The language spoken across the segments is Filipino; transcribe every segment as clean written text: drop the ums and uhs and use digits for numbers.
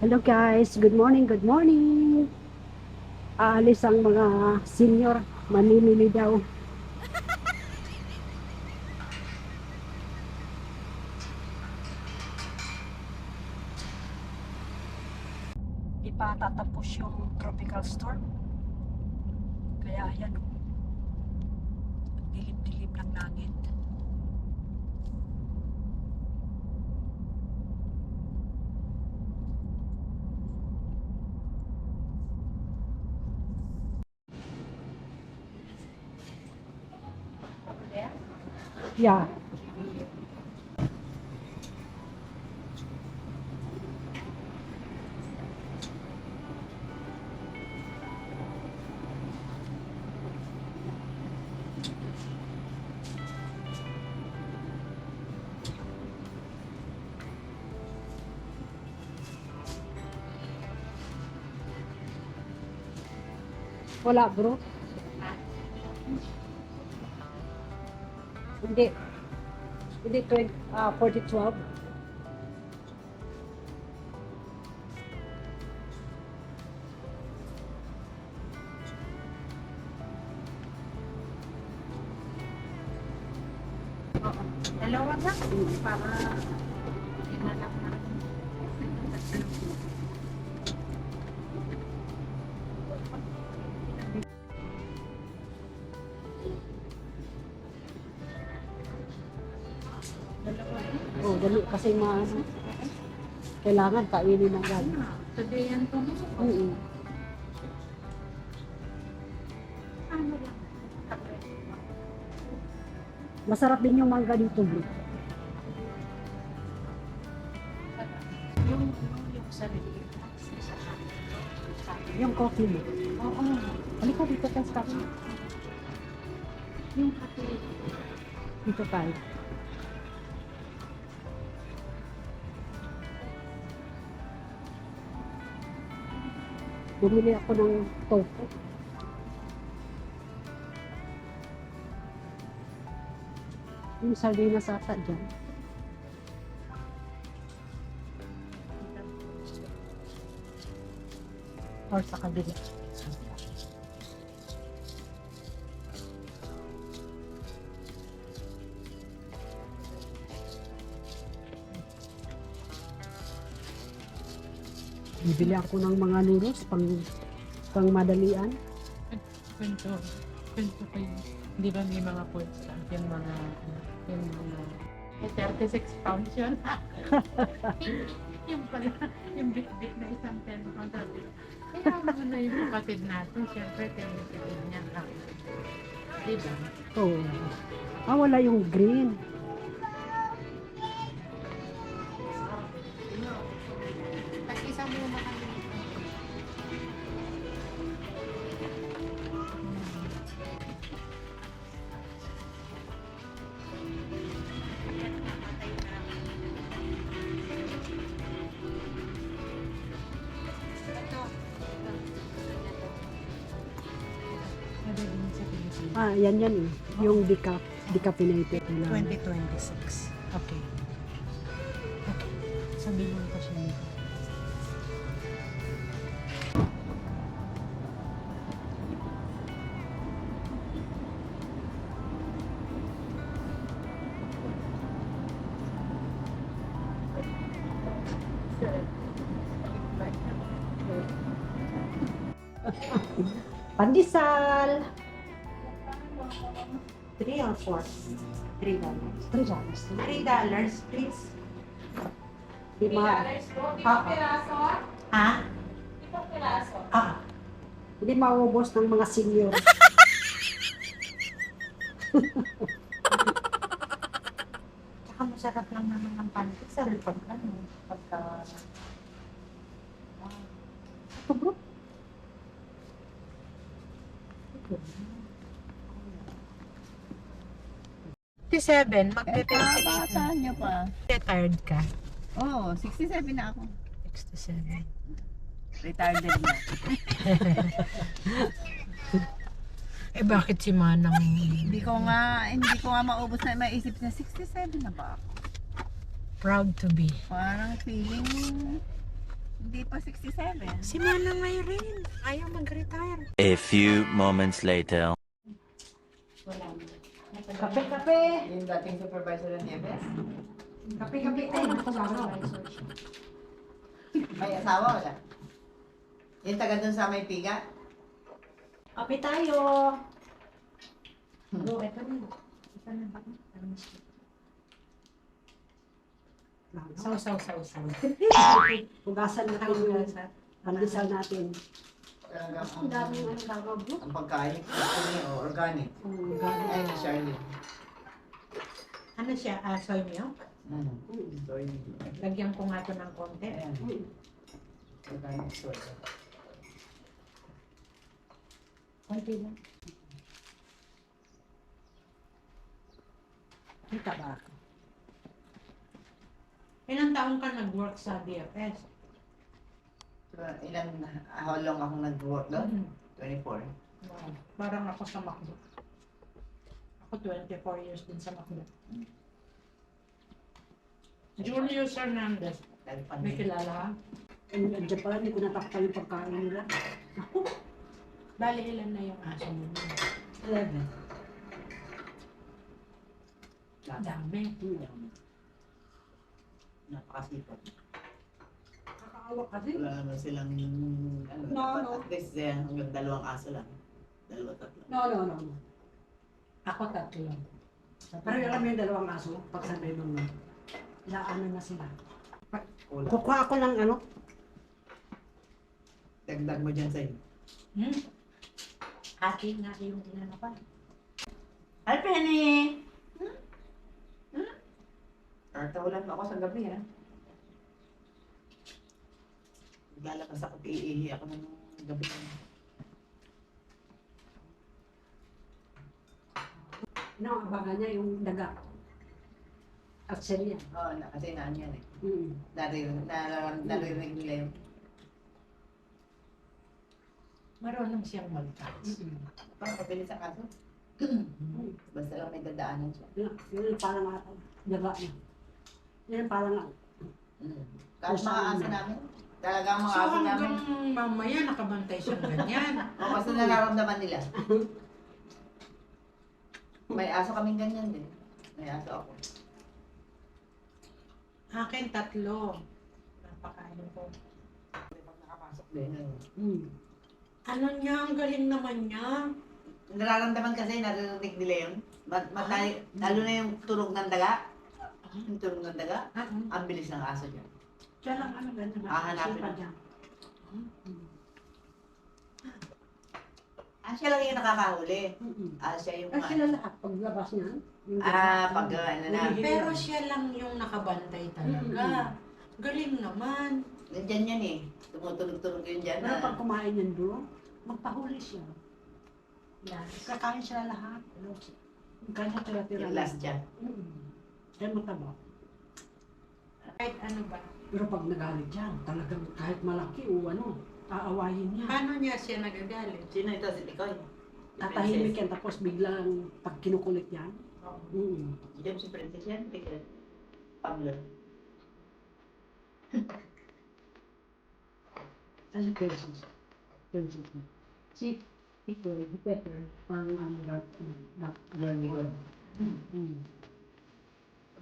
Hello guys, good morning, good morning. Aalis ang mga senior, mamimili daw. Di pa tatapos yung tropical storm. Kaya ayan, dilim-dilim ng langit. Yeah. Wala bro. Hindi. Hindi 4012. Dalawa na. Para hinanap na. Oh, dali kasi kailangan kainin agad. Today yan po. Mm. Ano lang. Masarap din yung mangga dito bro. Yung sarili. Yung coffee mo. Oo. Halika dito tayo sa coffee. Yung kape. Dito tayo. Bumili ako ng tofu. Yung sardinas ata dyan. Or sa kabila. Bibili ako ng mga noodles pang madalian. Kwento kayo. Di ba may mga pwesta? Yung mga 36 pounds yun. Yung pala, yung bit-bit na isang 10 pounds. Kaya mo na yung kapatid natin, syempre, tinitipid niya lang. Di ba? Oh. Wala yung green. Tag-isa mo kami. Yan eh. Yung decaffeinated na. 2026. Okay. Okay. Sabihin mo pa siya nito. Pandesal. 3 or 4? $3. $3. $3, please. Di ma, Ha? Ah, hindi maubos ng mga senior. tsaka masarap lang naman ng pandesal pag ano, pagka... Ito bro. 67, magte-37. Bata niya pa. Retired ka? Oo, 67 na ako. 67. Retired na. Eh bakit si Manang? Hindi ko nga maubos na maisip na 67 na ba ako? Proud to be. Parang feeling Hindi pa 67. Si Manang Irene, ayaw mag-retire. A few moments later. Wala mo. Kape, kape! Yung dating supervisor ng EBS? Kape, kape! Ay, nakasama. May asawa wala? Yung taga dun sa may piga? Kape tayo! Ito na. Ito na ba? Saw. Hugasan natin yung pandesal natin. Ang daming ano tawag mo? Ang pagkain, organic. Ay, Charlie. Ano siya? Soy milk? Soy. Lagyan ko nga ito ng konti. Ayan. Organic soy. Konti lang. Kita ba ako? Ilang taong ka nag-work sa DFS? So, how long akong nag-work doon? 24. Wow. Parang ako sa McDo. Ako 24 years din sa McDo. Julius Hernandez. May kilala ka? Andiyan pala, hindi ko natakpan yung pagkain nila. Bali, ilan na yung aso mo? 11. Dami. Napakasipag. Kakaawa kasi. Wala naman silang, ano, No, dapat no. at least hanggang 2 aso lang. 2-3. No. Ako 3. Pero alam mo yung 2 aso, pag sabi mo, ilaano na sila. Kulang. Kukuha ako ng ano, Dagdag mo dyan sa'yo. Hati nga yung tinanapan. Hi, Penny! Tartawalan ako sa gabi, ha? Lalabas ako, iihi ako ng gabi. inaabangan niya yung daga. At siya. Oo, kasi naan yan eh. Mm. Naririnig nila yun. Marunong siyang mag-touch. Parang kabilis ang kaso. Basta lang may dadaanan siya. Yun yung parang daga niya. Yun yung parang Kahit mga aso namin, talagang mga So aso namin, hanggang mamaya nakabantay siyang ganyan. o basta nararamdaman nila. May aso kaming ganyan din. May aso ako. Akin 3. Napakain ko. Pag nakapasok din. mm. Ano niya, ang galing naman niya. Nararamdaman kasi, naririnig nila yun. Lalo na yung tunog ng daga. Yung tunog ng daga, ang bilis ng aso niya. Diyan lang ano ganyan. Hahanapin Sipa mo. dyan. Siya lang yung nakakahuli. Mm-mm. Siya yung Ay, sila lahat. Paglabas niya. yung pag ano na. Pero siya lang yung nakabantay talaga. Galing naman. Nandyan yan eh. Tumutunog-tunog yun dyan. Pero pag kumain yan doon, magpahuli siya. Kakain sila lahat. Kanya tira-tira. Yung last dyan. Kaya mataba. Kahit ano ba? Pero pag nagalit yan, talagang kahit malaki o ano, aawayin niya. Paano niya siya nagagalit? Sino ito? Si Tikoy? Tatahimik yan, tapos biglang pag kinukulit yan. Diyan si Princess yan. Tikoy. Pablo. Ano Princess? Princess. Si Tikoy, better. Parang not very good.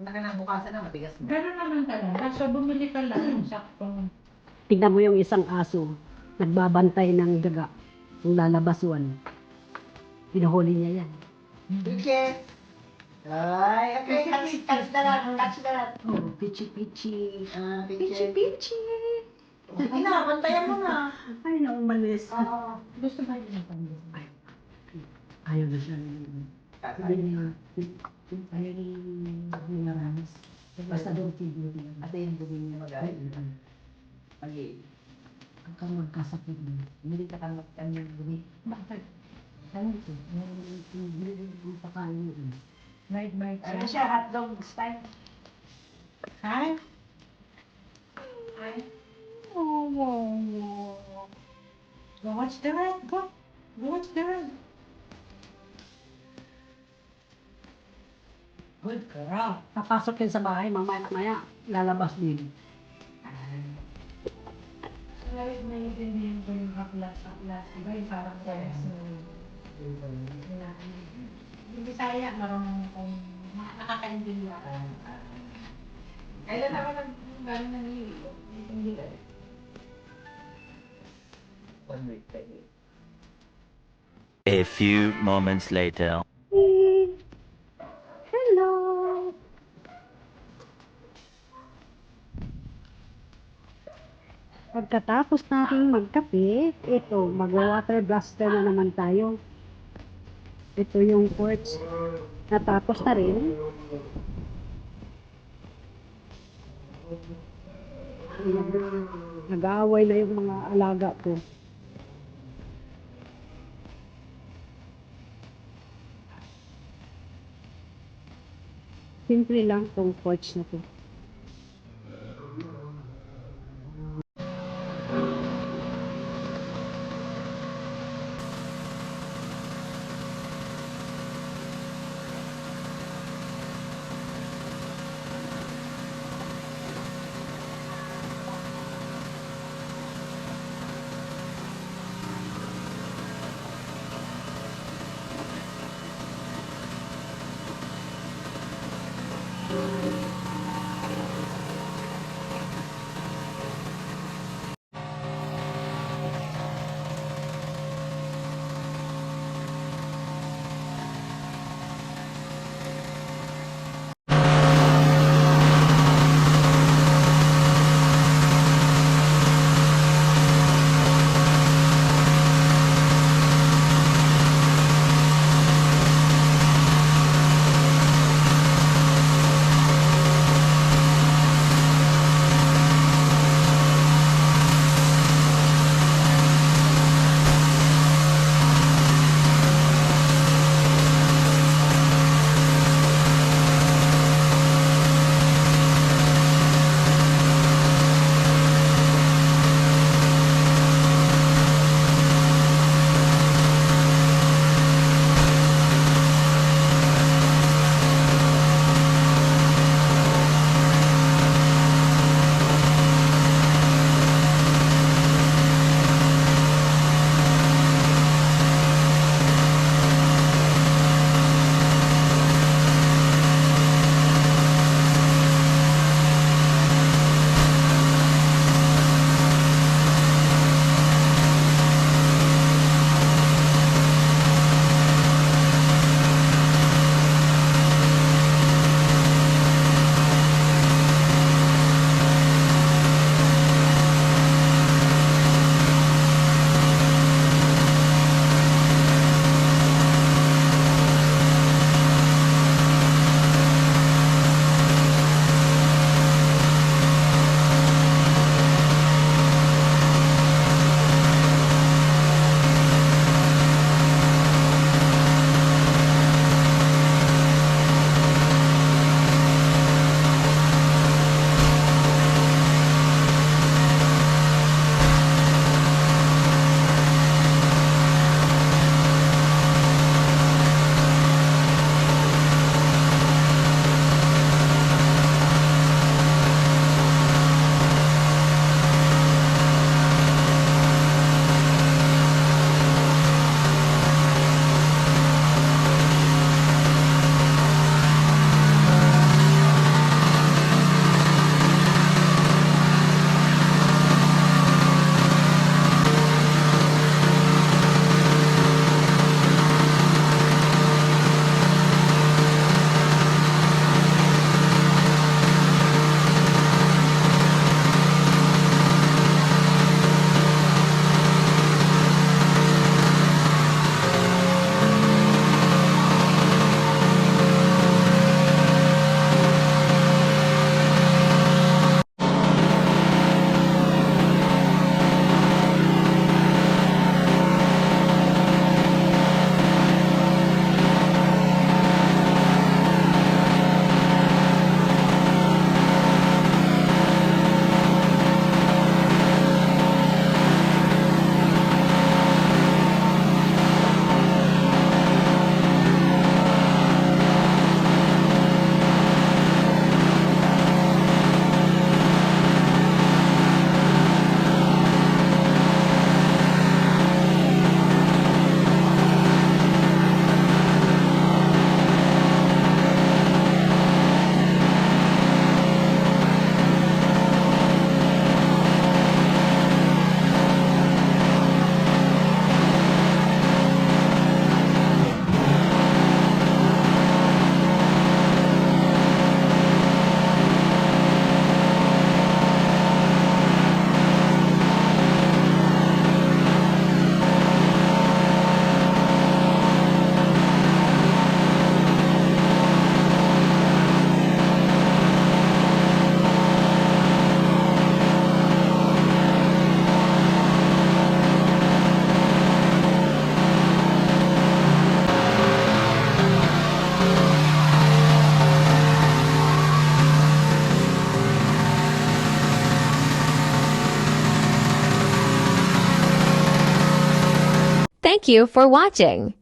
Pag nakinabukasan na, matigas mo. Gano'n naman talaga. So bumili ka lang sakto. Tignan mo yung isang aso, nagbabantay ng daga, yung lalabasuan. Pinuhuli niya yan. Piche! Ay, okay. Catch na lang. Catch na lang. Oh, pichi-pichi. Piche. Pichi! Sige na, bantayan mo na. Ay, naumalis. Gusto ba yun ang Ayaw na siya. Sabi niya, ayaw niya ramas. Basta doon video niya. At yung dumi niya mag-ay. Pag-i. Ang kang magkasakit doon. Hindi ka kang magtan yung dumi. Bakit? Ano ito? Yung pakain yun. Right. Ano siya? Hotdog style. Hi. Go watch the red. Go watch the red. Good girl. Papasok yan sa bahay, mamaya lalabas din. naiintindihan ko yung aklas. Iba yung parang verso. Yung Bisaya, marunong kung nakakaintindihan. Kailan ako gano'n nangiintindihan? A few moments later. Hello! Pagkatapos nating magkape, ito, mag-water blaster na naman tayo. Ito yung quartz. Natapos na rin. Ayan. Nag-aaway na yung mga alaga ko. Simple lang tong quartz na to. Thank you for watching.